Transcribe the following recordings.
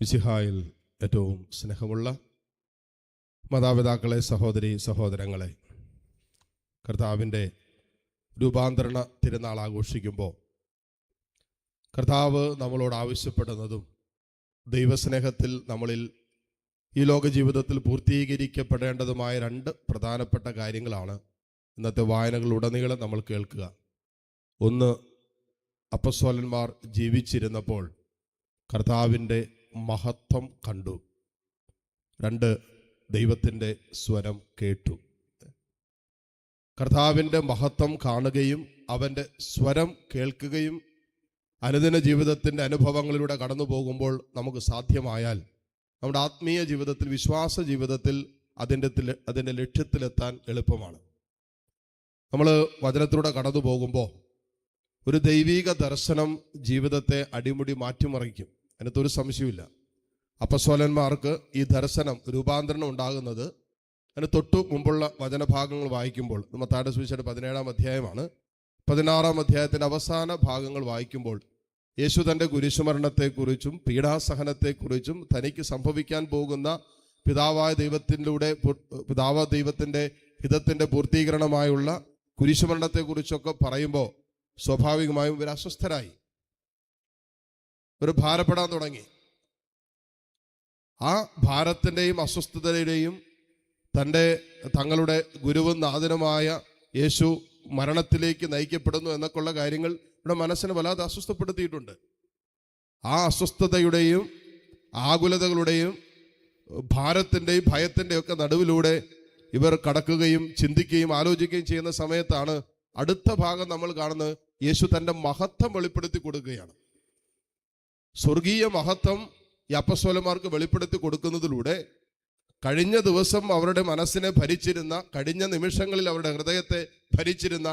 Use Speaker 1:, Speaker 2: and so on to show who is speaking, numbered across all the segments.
Speaker 1: മിശിഹായിൽ ഏറ്റവും സ്നേഹമുള്ള മാതാപിതാക്കളെ, സഹോദരി സഹോദരങ്ങളെ, കർത്താവിൻ്റെ രൂപാന്തരണ തിരുനാൾ ആഘോഷിക്കുമ്പോൾ കർത്താവ് നമ്മളോട് ആവശ്യപ്പെടുന്നതും ദൈവസ്നേഹത്തിൽ നമ്മളിൽ ഈ ലോക ജീവിതത്തിൽ പൂർത്തീകരിക്കപ്പെടേണ്ടതുമായ രണ്ട് പ്രധാനപ്പെട്ട കാര്യങ്ങളാണ് ഇന്നത്തെ വായനകളുടനീളം നമ്മൾ കേൾക്കുക. ഒന്ന്, അപ്പസ്തോലന്മാർ ജീവിച്ചിരുന്നപ്പോൾ കർത്താവിൻ്റെ മഹത്വം കണ്ടു. രണ്ട്, ദൈവത്തിൻ്റെ സ്വരം കേട്ടു. കർത്താവിൻ്റെ മഹത്വം കാണുകയും അവൻ്റെ സ്വരം കേൾക്കുകയും അനുദിന ജീവിതത്തിൻ്റെ അനുഭവങ്ങളിലൂടെ കടന്നു പോകുമ്പോൾ നമുക്ക് സാധ്യമായാൽ നമ്മുടെ ആത്മീയ ജീവിതത്തിൽ, വിശ്വാസ ജീവിതത്തിൽ അതിൻ്റെ ലക്ഷ്യത്തിലെത്താൻ എളുപ്പമാണ്. നമ്മൾ വചനത്തിലൂടെ കടന്നു പോകുമ്പോൾ ഒരു ദൈവിക ദർശനം ജീവിതത്തെ അടിമുടി മാറ്റിമറിക്കും. അതിനകത്തൊരു സംശയമില്ല. അപ്പസ്തോലന്മാർക്ക് ഈ ദർശനം, രൂപാന്തരണം ഉണ്ടാകുന്നത് അതിന് തൊട്ടു മുമ്പുള്ള വചനഭാഗങ്ങൾ വായിക്കുമ്പോൾ, മത്തായിയുടെ സുവിശേഷം 17-ാം അധ്യായമാണ്. 16-ാം അധ്യായത്തിൻ്റെ അവസാന ഭാഗങ്ങൾ വായിക്കുമ്പോൾ യേശു തൻ്റെ കുരിശുമരണത്തെക്കുറിച്ചും പീഡാസഹനത്തെക്കുറിച്ചും തനിക്ക് സംഭവിക്കാൻ പോകുന്ന പിതാവായ ദൈവത്തിൻ്റെ ഹിതത്തിൻ്റെ പൂർത്തീകരണമായുള്ള കുരിശുമരണത്തെക്കുറിച്ചൊക്കെ പറയുമ്പോൾ സ്വാഭാവികമായും ഇവർ അസ്വസ്ഥരായി, ഇവർ ഭാരപ്പെടാൻ തുടങ്ങി. ആ ഭാരത്തിൻ്റെയും അസ്വസ്ഥതയുടെയും തങ്ങളുടെ ഗുരുവും നാഥനുമായ യേശു മരണത്തിലേക്ക് നയിക്കപ്പെടുന്നു എന്നൊക്കെയുള്ള കാര്യങ്ങൾ ഇവിടെ മനസ്സിനെ വല്ലാതെ അസ്വസ്ഥപ്പെടുത്തിയിട്ടുണ്ട്. ആ അസ്വസ്ഥതയുടെയും ആകുലതകളുടെയും ഭാരത്തിൻ്റെയും ഭയത്തിൻ്റെയും ഒക്കെ നടുവിലൂടെ ഇവർ കടക്കുകയും ചിന്തിക്കുകയും ആലോചിക്കുകയും ചെയ്യുന്ന സമയത്താണ് അടുത്ത ഭാഗം നമ്മൾ കാണുന്നത്. യേശു തൻ്റെ മഹത്വം വെളിപ്പെടുത്തി കൊടുക്കുകയാണ്. സ്വർഗീയ മഹത്വം ഈ അപ്പസ്തോലന്മാർക്ക് വെളിപ്പെടുത്തി കൊടുക്കുന്നതിലൂടെ കഴിഞ്ഞ ദിവസം അവരുടെ മനസ്സിനെ ഭരിച്ചിരുന്ന, കഴിഞ്ഞ നിമിഷങ്ങളിൽ അവരുടെ ഹൃദയത്തെ ഭരിച്ചിരുന്ന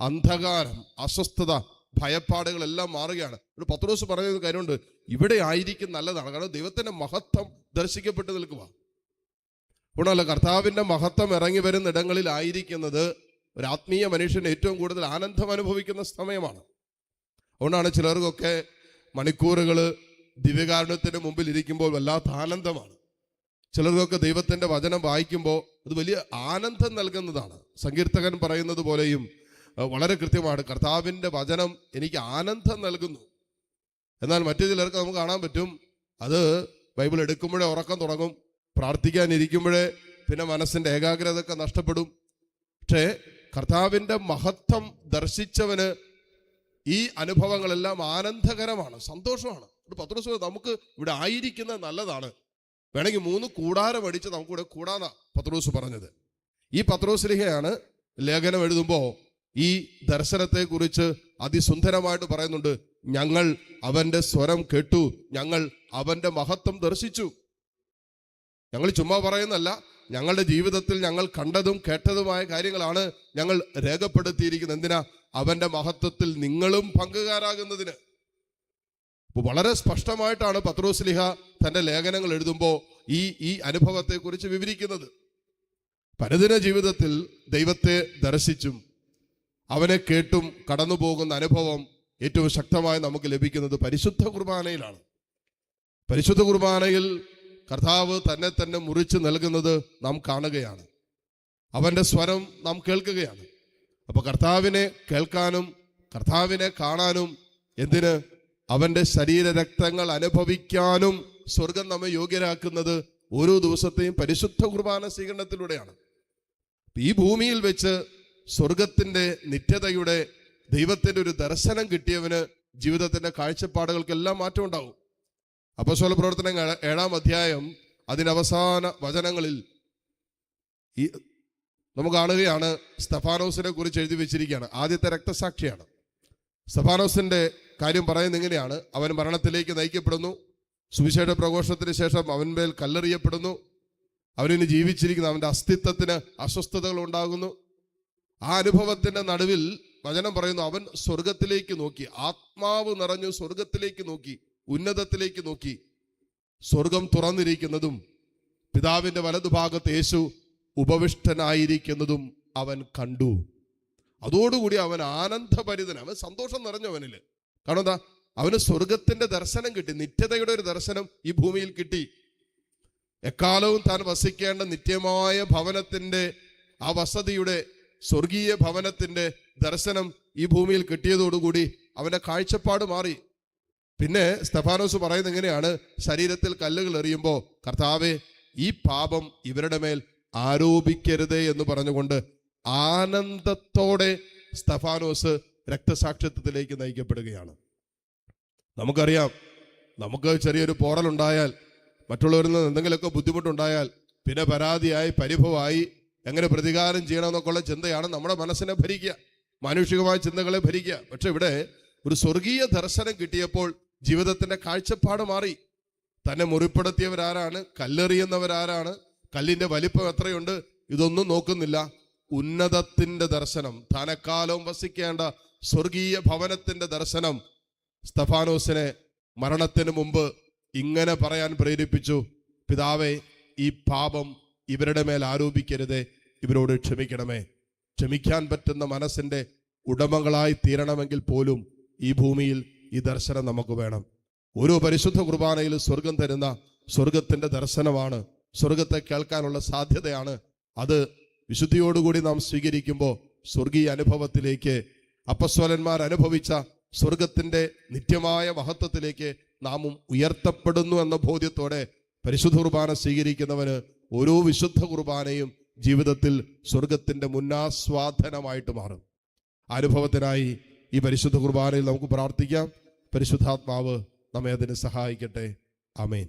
Speaker 1: അന്ധകാരം, അസ്വസ്ഥത, ഭയപ്പാടുകളെല്ലാം മാറുകയാണ്. ഒരു പത്രോസ് പറയുന്ന കാര്യമുണ്ട്, ഇവിടെ ആയിരിക്കും നല്ലതാണ്. കാരണം ദൈവത്തിൻ്റെ മഹത്വം ദർശിക്കപ്പെട്ട് നിൽക്കുക. ഗുണമല്ല, കർത്താവിൻ്റെ മഹത്വം ഇറങ്ങി വരുന്ന ഇടങ്ങളിലായിരിക്കുന്നത് ഒരു ആത്മീയ മനുഷ്യൻ ഏറ്റവും കൂടുതൽ ആനന്ദം അനുഭവിക്കുന്ന സമയമാണ്. അതുകൊണ്ടാണ് ചിലർക്കൊക്കെ മണിക്കൂറുകൾ ദിവ്യകാരുണ്യത്തിന് മുമ്പിൽ ഇരിക്കുമ്പോൾ വല്ലാത്ത ആനന്ദമാണ്. ചിലർക്കൊക്കെ ദൈവത്തിൻ്റെ വചനം വായിക്കുമ്പോൾ അത് വലിയ ആനന്ദം നൽകുന്നതാണ്. സങ്കീർത്തകൻ പറയുന്നത് പോലെയും വളരെ കൃത്യമാണ്, കർത്താവിൻ്റെ വചനം എനിക്ക് ആനന്ദം നൽകുന്നു. എന്നാൽ മറ്റു ചിലർക്ക് നമുക്ക് കാണാൻ പറ്റും, അത് ബൈബിൾ എടുക്കുമ്പോഴേ ഉറക്കം തുടങ്ങും, പ്രാർത്ഥിക്കാനിരിക്കുമ്പോഴേ പിന്നെ മനസ്സിൻ്റെ ഏകാഗ്രത ഒക്കെ നഷ്ടപ്പെടും. പക്ഷേ കർത്താവിൻ്റെ മഹത്വം ദർശിച്ചവന് ഈ അനുഭവങ്ങളെല്ലാം ആനന്ദകരമാണ്, സന്തോഷമാണ്. ഒരു പത്രോസ്, നമുക്ക് ഇവിടെ ആയിരിക്കുന്നത് നല്ലതാണ്, വേണമെങ്കിൽ 3 കൂടാരം അടിച്ച് നമുക്കിവിടെ കൂടാന്നാ പത്രോസ് പറഞ്ഞത്. ഈ പത്രോസ്ലീഹയാണ് ലേഖനം എഴുതുമ്പോൾ ഈ ദർശനത്തെക്കുറിച്ച് അതിസുന്ദരമായിട്ട് പറയുന്നുണ്ട്. ഞങ്ങൾ അവൻ്റെ സ്വരം കേട്ടു, ഞങ്ങൾ അവൻ്റെ മഹത്വം ദർശിച്ചു. ഞങ്ങൾ ചുമ്മാ പറയുന്നല്ല, ഞങ്ങളുടെ ജീവിതത്തിൽ ഞങ്ങൾ കണ്ടതും കേട്ടതുമായ കാര്യങ്ങളാണ് ഞങ്ങൾ രേഖപ്പെടുത്തിയിരിക്കുന്നത്. എന്തിനാ? അവൻ്റെ മഹത്വത്തിൽ നിങ്ങളും പങ്കുകാരാകുന്നതിന്. വളരെ സ്പഷ്ടമായിട്ടാണ് പത്രോസ്ലീഹ തൻ്റെ ലേഖനങ്ങൾ എഴുതുമ്പോൾ ഈ അനുഭവത്തെക്കുറിച്ച് വിവരിക്കുന്നത്. അനുദിന ജീവിതത്തിൽ ദൈവത്തെ ദർശിച്ചും അവനെ കേട്ടും കടന്നു പോകുന്ന അനുഭവം ഏറ്റവും ശക്തമായി നമുക്ക് ലഭിക്കുന്നത് പരിശുദ്ധ കുർബാനയിലാണ്. പരിശുദ്ധ കുർബാനയിൽ കർത്താവ് തന്നെ മുറിച്ച് നൽകുന്നത് നാം കാണുകയാണ്. അവൻ്റെ സ്വരം നാം കേൾക്കുകയാണ്. അപ്പോൾ കർത്താവിനെ കേൾക്കാനും കർത്താവിനെ കാണാനും, എന്തിന്? അവൻ്റെ ശരീരരക്തങ്ങൾ അനുഭവിക്കാനും സ്വർഗം നമ്മെ യോഗ്യരാക്കുന്നത് ഓരോ ദിവസത്തെയും പരിശുദ്ധ കുർബാന സ്വീകരണത്തിലൂടെയാണ്. ഈ ഭൂമിയിൽ വെച്ച് സ്വർഗത്തിൻ്റെ നിത്യതയുടെ, ദൈവത്തിൻ്റെ ഒരു ദർശനം കിട്ടിയവന് ജീവിതത്തിൻ്റെ കാഴ്ചപ്പാടുകൾക്കെല്ലാം മാറ്റം ഉണ്ടാവും. അപ്പോസ്തല പ്രവർത്തനങ്ങൾ 7-ാം അധ്യായം അതിൻ്റെ അവസാന വചനങ്ങളിൽ നമുക്ക് കാണുകയാണ്, സ്തെഫാനോസിനെ കുറിച്ച് എഴുതി വെച്ചിരിക്കുകയാണ്. ആദ്യത്തെ രക്തസാക്ഷിയാണ്. സ്തെഫാനോസിൻ്റെ കാര്യം പറയുന്നത് ഇങ്ങനെയാണ്: അവൻ മരണത്തിലേക്ക് നയിക്കപ്പെടുന്നു, സുവിശേഷ പ്രഘോഷത്തിന് ശേഷം അവൻമേൽ കല്ലെറിയപ്പെടുന്നു, അവനിന് ജീവിച്ചിരിക്കുന്ന അവൻ്റെ അസ്തിത്വത്തിന് അസ്വസ്ഥതകൾ ഉണ്ടാകുന്നു. ആ അനുഭവത്തിൻ്റെ നടുവിൽ വചനം പറയുന്നു, അവൻ സ്വർഗത്തിലേക്ക് നോക്കി, ആത്മാവ് നിറഞ്ഞു സ്വർഗത്തിലേക്ക് നോക്കി, ഉന്നതത്തിലേക്ക് നോക്കി. സ്വർഗം തുറന്നിരിക്കുന്നതും പിതാവിൻ്റെ വലതുഭാഗത്ത് യേശു ഉപവിഷ്ടനായിരിക്കുന്നതും അവൻ കണ്ടു. അതോടുകൂടി അവൻ ആനന്ദഭരിതൻ, അവൻ സന്തോഷം നിറഞ്ഞവനില്. കാരണം എന്താ? അവന് സ്വർഗത്തിന്റെ ദർശനം കിട്ടി, നിത്യതയുടെ ഒരു ദർശനം ഈ ഭൂമിയിൽ കിട്ടി. എക്കാലവും താൻ വസിക്കേണ്ട നിത്യമായ ഭവനത്തിന്റെ, ആ വസതിയുടെ, സ്വർഗീയ ഭവനത്തിന്റെ ദർശനം ഈ ഭൂമിയിൽ കിട്ടിയതോടുകൂടി അവന്റെ കാഴ്ചപ്പാട് മാറി. പിന്നെ സ്തെഫാനോസ് പറയുന്നത് എങ്ങനെയാണ്? ശരീരത്തിൽ കല്ലുകൾ എറിയുമ്പോൾ, കർത്താവേ, ഈ പാപം ഇവരുടെ മേൽ ആരോപിക്കരുതേ എന്ന് പറഞ്ഞുകൊണ്ട് ആനന്ദത്തോടെ സ്തെഫാനോസ് രക്തസാക്ഷിത്വത്തിലേക്ക് നയിക്കപ്പെടുകയാണ്. നമുക്കറിയാം, നമുക്ക് ചെറിയൊരു പോറലുണ്ടായാൽ, മറ്റുള്ളവരിൽ നിന്ന് എന്തെങ്കിലുമൊക്കെ ബുദ്ധിമുട്ടുണ്ടായാൽ, പിന്നെ പരാതിയായി, പരിഭവമായി, എങ്ങനെ പ്രതികാരം ചെയ്യണമെന്നൊക്കെയുള്ള ചിന്തയാണ് നമ്മുടെ മനസ്സിനെ ഭരിക്കുക, മാനുഷികമായ ചിന്തകളെ ഭരിക്കുക. പക്ഷെ ഇവിടെ ഒരു സ്വർഗീയ ദർശനം കിട്ടിയപ്പോൾ ജീവിതത്തിന്റെ കാഴ്ചപ്പാട് മാറി. തന്നെ മുറിപ്പെടുത്തിയവരാരാണ്, കല്ലെറിയുന്നവരാരാണ്, കല്ലിന്റെ വലിപ്പം എത്രയുണ്ട്, ഇതൊന്നും നോക്കുന്നില്ല. ഉന്നതത്തിന്റെ ദർശനം, താനെക്കാലവും വസിക്കേണ്ട സ്വർഗീയ ഭവനത്തിന്റെ ദർശനം സ്തെഫാനോസിനെ മരണത്തിന് മുമ്പ് ഇങ്ങനെ പറയാൻ പ്രേരിപ്പിച്ചു: പിതാവേ, ഈ പാപം ഇവരുടെ മേൽ ആരോപിക്കരുതേ, ഇവരോട് ക്ഷമിക്കണമേ. ക്ഷമിക്കാൻ പറ്റുന്ന മനസ്സിന്റെ ഉടമകളായി തീരണമെങ്കിൽ പോലും ഈ ഭൂമിയിൽ ഈ ദർശനം നമുക്ക് വേണം. ഓരോ പരിശുദ്ധ കുർബാനയിൽ സ്വർഗം തരുന്ന സ്വർഗത്തിന്റെ ദർശനമാണ്, സ്വർഗത്തെ കേൾക്കാനുള്ള സാധ്യതയാണ്. അത് വിശുദ്ധിയോടുകൂടി നാം സ്വീകരിക്കുമ്പോൾ സ്വർഗീയ അനുഭവത്തിലേക്ക്, അപ്പസ്വലന്മാർ അനുഭവിച്ച സ്വർഗത്തിന്റെ നിത്യമായ മഹത്വത്തിലേക്ക് നാമും ഉയർത്തപ്പെടുന്നു എന്ന ബോധ്യത്തോടെ പരിശുദ്ധ കുർബാന സ്വീകരിക്കുന്നവന് ഓരോ വിശുദ്ധ കുർബാനയും ജീവിതത്തിൽ സ്വർഗത്തിന്റെ മുന്നാസ്വാദനമായിട്ട് മാറും. അനുഭവത്തിനായി ഈ പരിശുദ്ധ കുർബാനയിൽ നമുക്ക് പ്രാർത്ഥിക്കാം. പരിശുദ്ധാത്മാവ് നമ്മെ അതിന് സഹായിക്കട്ടെ. ആമേൻ.